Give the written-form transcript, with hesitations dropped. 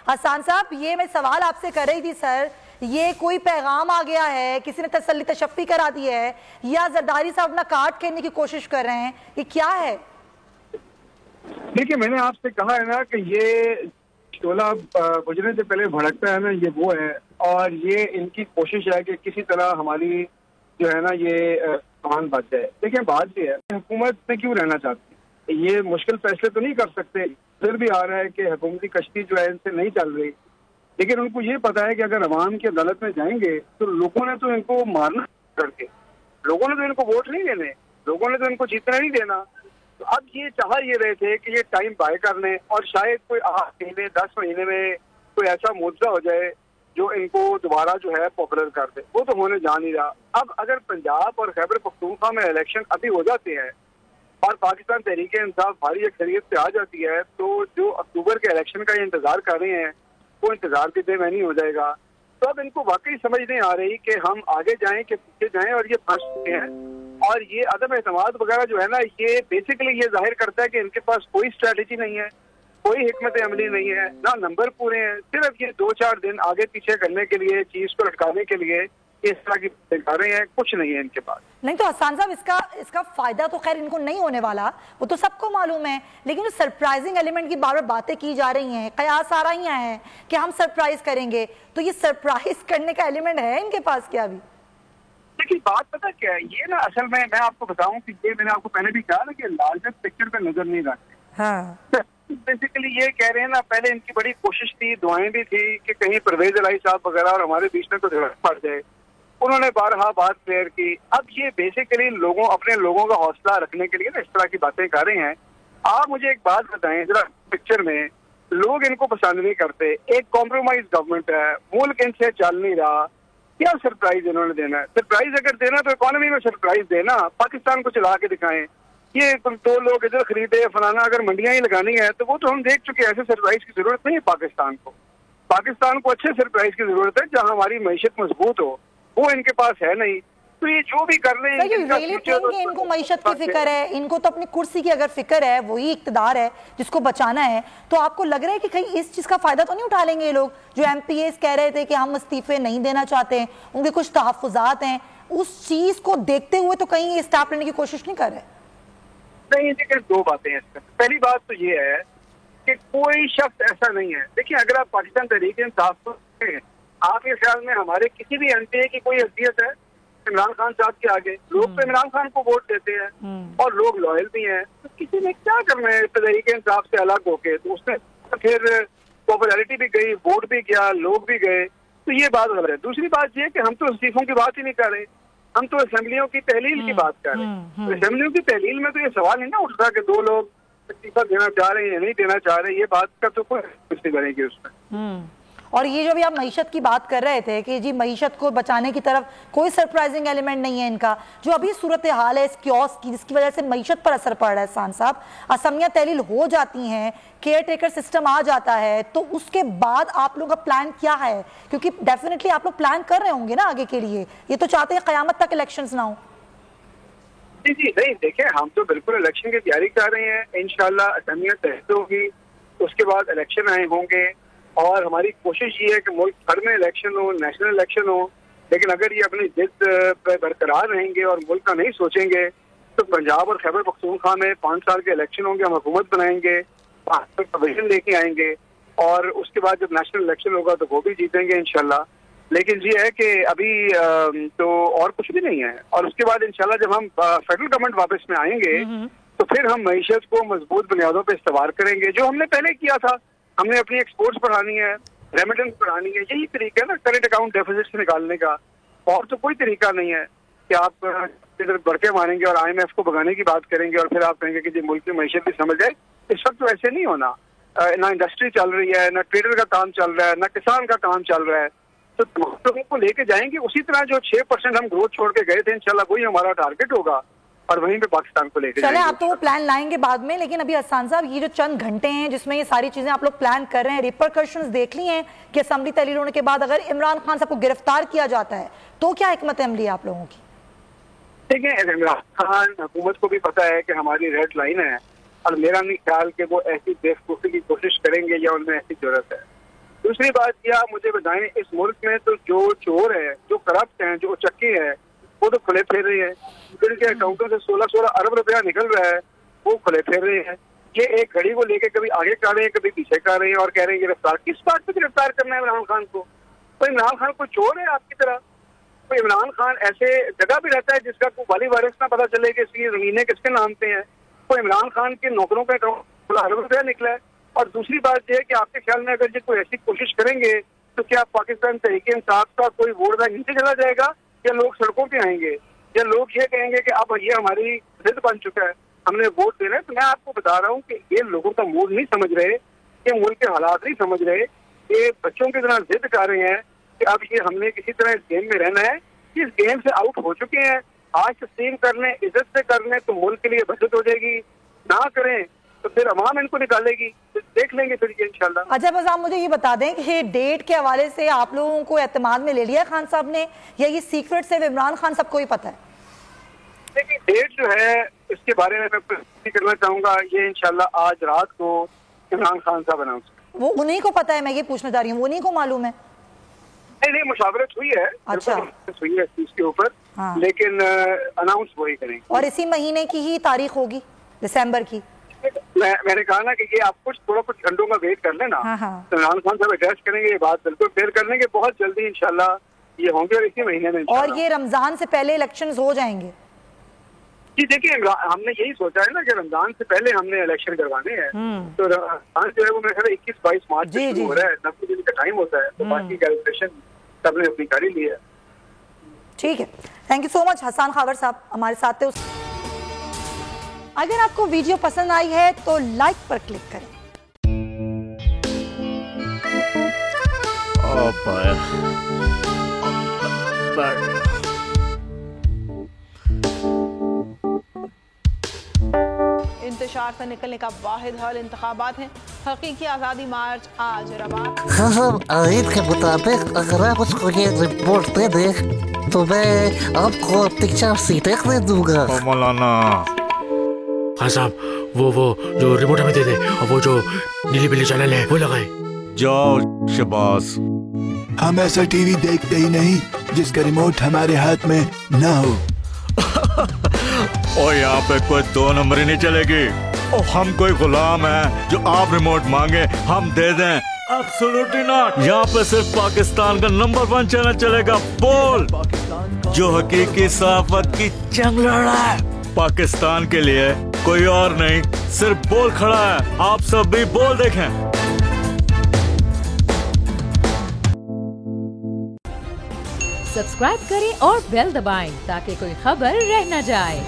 हसन साहब, ये मैं सवाल आपसे कर रही थी सर, ये कोई पैगाम आ गया है, किसी ने तसल्ली तशफ़ी करा दी है, या जरदारी साहब अपना कार्ड खेलने की कोशिश कर रहे हैं, ये क्या है? देखिए, मैंने आपसे कहा है ना कि ये शोला बुझने से पहले भड़कता है ना, ये वो है। और ये इनकी कोशिश है कि किसी तरह हमारी जो है ना ये सामान बच जाए। देखिए, बात ये है, हुकूमत में क्यों रहना चाहती है? ये मुश्किल फैसले तो नहीं कर सकते। फिर भी आ रहा है कि हुकूमती कश्ती जो है इनसे नहीं चल रही, लेकिन उनको ये पता है कि अगर अवाम की अदालत में जाएंगे तो लोगों ने तो इनको मारना करके, लोगों ने तो इनको वोट नहीं देने, लोगों ने तो इनको जीतना नहीं देना। तो अब ये चाह ये रहे थे कि ये टाइम बाय कर लें और शायद कोई 8 महीने 10 महीने में कोई ऐसा मुद्दा हो जाए जो इनको दोबारा जो है पॉपुलर कर दे। वो तो होने जा नहीं रहा। अब अगर पंजाब और खैबर पख्तूनख्वा में इलेक्शन अभी हो जाते हैं और पाकिस्तान तहरीक इंसाफ भारी अक्सरियत से आ जाती है, तो जो अक्टूबर के इलेक्शन का इंतजार कर रहे हैं वो इंतजार भी बेमैनी हो जाएगा। तो अब इनको वाकई समझ नहीं आ रही कि हम आगे जाएं कि पीछे जाएं, और ये फंस चुके हैं। और ये अदम एतमाद वगैरह जो है ना, ये बेसिकली ये जाहिर करता है कि इनके पास कोई स्ट्रेटेजी नहीं है, कोई हिकमत अमली नहीं है, ना नंबर पूरे हैं। सिर्फ ये 2-4 दिन आगे पीछे करने के लिए, चीज को लटकाने के लिए इस तरह की दिखा रहे हैं, कुछ नहीं है इनके पास। नहीं तो हसन साहब, इसका फायदा तो खैर इनको नहीं होने वाला, वो तो सबको मालूम है। लेकिन जो सरप्राइजिंग एलिमेंट की बार बार बातें की जा रही हैं, कयास आ रही हैं कि हम सरप्राइज करेंगे, तो ये सरप्राइज करने का एलिमेंट है इनके पास क्या? अभी देखिए, बात पता क्या है, ये ना असल में मैं आपको बताऊं कि ये मैंने आपको पहले भी कहा ना कि लार्जर पिक्चर पे नजर नहीं रखते। हाँ, बेसिकली ये कह रहे हैं ना, पहले इनकी बड़ी कोशिश थी, दुआएं भी थी कि कहीं परवेज इलाही साहब वगैरह और हमारे बीच में कुछ झड़प पड़ जाए। उन्होंने बारहा बात क्लियर की। अब ये बेसिकली अपने लोगों का हौसला रखने के लिए ना इस तरह की बातें कर रहे हैं। आप मुझे एक बात बताएं जरा, पिक्चर में लोग इनको पसंद नहीं करते, एक कॉम्प्रोमाइज गवर्नमेंट है, मुल्क इनसे चल नहीं रहा, क्या सरप्राइज इन्होंने देना है? सरप्राइज अगर देना तो इकोनॉमी में सरप्राइज देना, पाकिस्तान को चला के दिखाएं। ये 2 लोग इधर खरीदे फलाना, अगर मंडियां ही लगानी है तो वो तो हम देख चुके हैं। ऐसे सरप्राइज की जरूरत नहीं है पाकिस्तान को अच्छे सरप्राइज की जरूरत है जहां हमारी मैशत मजबूत हो, वो इनके पास है नहीं। तो ये जो भी कर रहे हैं, इनको मैशत की फिक्र है, इनको तो अपनी कुर्सी की अगर फिक्र है, वही इक्तदार है जिसको बचाना है, तो आपको लग रहा है कि कहीं इस चीज का फायदा तो नहीं उठा लेंगे ये लोग? जो MPAs कह रहे थे कि हम इस्तीफे नहीं देना चाहते, उनके कुछ तहफ्फुजात हैं, उस चीज को देखते हुए तो कहीं ये स्टेप लेने की कोशिश नहीं कर रहे? नहीं, देखिए 2 बातें हैं इसमें। पहली बात तो ये है कि कोई शख्स ऐसा नहीं है। देखिए, अगर आप पाकिस्तान तहरीक इंसाफ को आपके ख्याल में हमारे किसी भी MPA की कोई हैसियत है इमरान खान साहब के आगे? लोग तो इमरान खान को वोट देते हैं और लोग लॉयल भी हैं। तो किसी ने क्या करना है तहरीक इंसाफ से अलग होके? तो उसमें फिर पॉपुलैरिटी भी गई, वोट भी गया, लोग भी गए। तो ये बात गलत है। दूसरी बात ये कि हम तो इस्तीफों की बात ही नहीं कर रहे, हम तो असेंबलियों की तहलील की बात कर रहे हैं। तो असेंबलियों की तहलील में तो ये सवाल नहीं ना उठता कि 2 लोग इस्तीफा देना चाह रहे हैं या नहीं देना चाह रहे। ये बात का तो कोई नहीं करेंगे उसमें। और ये जो भी आप मईशत की बात कर रहे थे कि जी मईशत को बचाने की तरफ कोई सरप्राइजिंग एलिमेंट नहीं है इनका, जो अभी सूरत हाल है इस क्योस की, जिसकी वजह से मईशत पर असर पड़ रहा है हसन साहब, असमिया तहलील हो जाती हैं, केयर टेकर सिस्टम आ जाता है, तो उसके बाद आप लोगों का प्लान क्या है? क्योंकि डेफिनेटली आप लोग प्लान कर रहे होंगे ना आगे के लिए, ये तो चाहते हैं क़यामत तक इलेक्शंस ना हो। जी नहीं, देखिए हम तो बिल्कुल इलेक्शन की तैयारी कर रहे हैं। इंशाल्लाह असमिया तहसील होगी, उसके बाद इलेक्शन आए होंगे, और हमारी कोशिश ये है कि मुल्क भर में इलेक्शन हो, नेशनल इलेक्शन हो। लेकिन अगर ये अपनी जिद पर बरकरार रहेंगे और मुल्क का नहीं सोचेंगे तो पंजाब और खैबर पख्तूनख्वा में 5 साल के इलेक्शन होंगे, हम हुकूमत बनाएंगे, प्रोविजन लेके आएंगे, और उसके बाद जब नेशनल इलेक्शन होगा तो वो भी जीतेंगे इंशाल्लाह। लेकिन ये है कि अभी तो और कुछ भी नहीं है। और उसके बाद इंशाल्लाह जब हम फेडरल गवर्नमेंट वापस में आएंगे तो फिर हम मईशत को मजबूत बुनियादों पर इस्तेमाल करेंगे, जो हमने पहले किया था। हमने अपनी एक्सपोर्ट्स बढ़ानी है, रेमिटेंस बढ़ानी है, यही तरीका है ना करंट अकाउंट डेफिसिट से निकालने का। और तो कोई तरीका नहीं है कि आप इधर बढ़के मारेंगे और IMF को भगाने की बात करेंगे और फिर आप कहेंगे कि जी मुल्क की मैशत भी समझ जाए। इस वक्त तो ऐसे नहीं होना। ना इंडस्ट्री चल रही है, ना ट्रेडर का काम चल रहा है, ना किसान का काम चल रहा है। तो लोगों को लेके जाएंगे उसी तरह जो 6% हम ग्रोथ छोड़ के गए थे, इंशाल्लाह वही हमारा टारगेट होगा और वहीं पे पाकिस्तान को लेके चले। आप तो वो प्लान लाएंगे बाद में, लेकिन अभी हसन साहब ये जो चंद घंटे हैं जिसमें ये सारी चीजें आप लोग प्लान कर रहे हैं, रिपरकशंस देख ली हैं कि असेंबली तहलील होने के बाद अगर इमरान खान साहब को गिरफ्तार किया जाता है तो क्या हिकमत अमली है आप लोगों की? देखिए, इमरान खान हुकूमत को भी पता है कि हमारी रेड लाइन है, और मेरा नहीं ख्याल कि वो ऐसी बेवकूफ़ी की कोशिश करेंगे या उनमें ऐसी जरूरत है। दूसरी बात ये आप मुझे बताएं, इस मुल्क में तो जो चोर है, जो करप्ट हैं, जो चक्के हैं, वो तो खुले फिर रहे हैं। जिनके अकाउंटों से 16-16 अरब रुपया निकल रहा है, वो खुले फिर रहे हैं। ये एक घड़ी को लेके कभी आगे कर रहे हैं, कभी पीछे कर रहे हैं और कह रहे हैं गिरफ्तार। किस बात पे गिरफ्तार करना है इमरान खान को? तो इमरान खान कोई चोर है आपकी तरह? तो इमरान खान ऐसे जगह भी रहता है जिसका कोई वाली वारिस ना पता चले कि इसकी जमीनें किसके नाम पे हैं। तो इमरान खान के नौकरों का अकाउंट 16 अरब रुपया निकला है। और दूसरी बात यह है कि आपके ख्याल में अगर ये कोई ऐसी कोशिश करेंगे तो क्या पाकिस्तान तहरीक इंसाफ का कोई वोट बैंक नीचे चला जाएगा, या लोग सड़कों पे आएंगे, या लोग ये कहेंगे कि अब ये हमारी जिद बन चुका है, हमने वोट देना है? तो मैं आपको बता रहा हूँ कि ये लोगों का मूड नहीं समझ रहे, ये मुल्क के हालात नहीं समझ रहे, ये बच्चों की तरह जिद कर रहे हैं कि अब ये हमने किसी तरह इस गेम में रहना है। इस गेम से आउट हो चुके हैं। आज तस्लीम कर लें, इज्जत से कर लें तो मुल्क के लिए बचत हो जाएगी, ना करें तो फिर अवाम इनको निकालेगी। तो देख लेंगे फिर ये इंशाल्लाह। अच्छा, बस आप मुझे ये बता दें कि डेट के हवाले से आप लोगों को एतमाद में ले लिया खान साहब ने, या ये सीक्रेट सिर्फ इमरान खान सबको ही पता है? देखिए, डेट जो है इसके बारे में मैं कुछ नहीं करना चाहूंगा। ये इंशाल्लाह आज रात को इमरान खान साहब अनाउंस। वो उन्हीं को पता है, मैं ये पूछना चाह रही हूँ, उन्हीं को मालूम है? नहीं, मुशावरत हुई है। अच्छा, हुई है इसके ऊपर। हाँ। लेकिन अनाउंस वही करेंगे। और इसी महीने की ही तारीख होगी, दिसंबर की? मैंने कहा ना कि ये आप थोड़ा कुछ घंटों का वेट कर लेना। हाँ, हाँ। तो इमरान खान साहब एड्रेस करेंगे, ये बात बिल्कुल क्लियर कर लेंगे बहुत जल्दी इंशाल्लाह ये होंगे, और इसी महीने में। और ये रमजान से पहले इलेक्शंस हो जाएंगे? जी देखिए, हमने यही सोचा है ना कि रमजान से पहले हमने इलेक्शन करवाने हैं। तो रमजान जो है वो मेरे ख्याल 21-22 मार्च से शुरू हो रहा है। 90 दिन का टाइम होता है, तो बाकी कैलकुलेशन सबने अपनी कर ही ली है। ठीक है, thank you so much Hasan Khawar sahab हमारे साथ थे। अगर आपको वीडियो पसंद आई है तो लाइक पर क्लिक करें। इंतशार से निकलने का वाहिद हल इंतखाबात हैं। हकीकी आज़ादी मार्च आज रवा। हाँ, आयत के मुताबिक अगर आप उसको ये रिपोर्ट दे दे तो मैं आपको अपनी 4 सीटें दे दूंगा। मौलाना हाँ साहब, वो जो रिमोट हमें दे दे, और वो जो नीली पीली चैनल है वो लगाए। जाओ शबाज। हम ऐसा टीवी देखते ही नहीं जिसका रिमोट हमारे हाथ में ना हो। और यहाँ पे कोई 2 नंबरी नहीं चलेगी। और हम कोई गुलाम है जो आप रिमोट मांगे हम दे दें? Absolutely not. यहाँ पे सिर्फ पाकिस्तान का नंबर 1 चैनल चलेगा, बोल, जो हकीकी सहाफत की जंग लड़ रहा है। पाकिस्तान के लिए कोई और नहीं, सिर्फ बोल खड़ा है। आप सब भी बोल देखें। सब्सक्राइब करें और बेल दबाएं ताकि कोई खबर रह न जाए।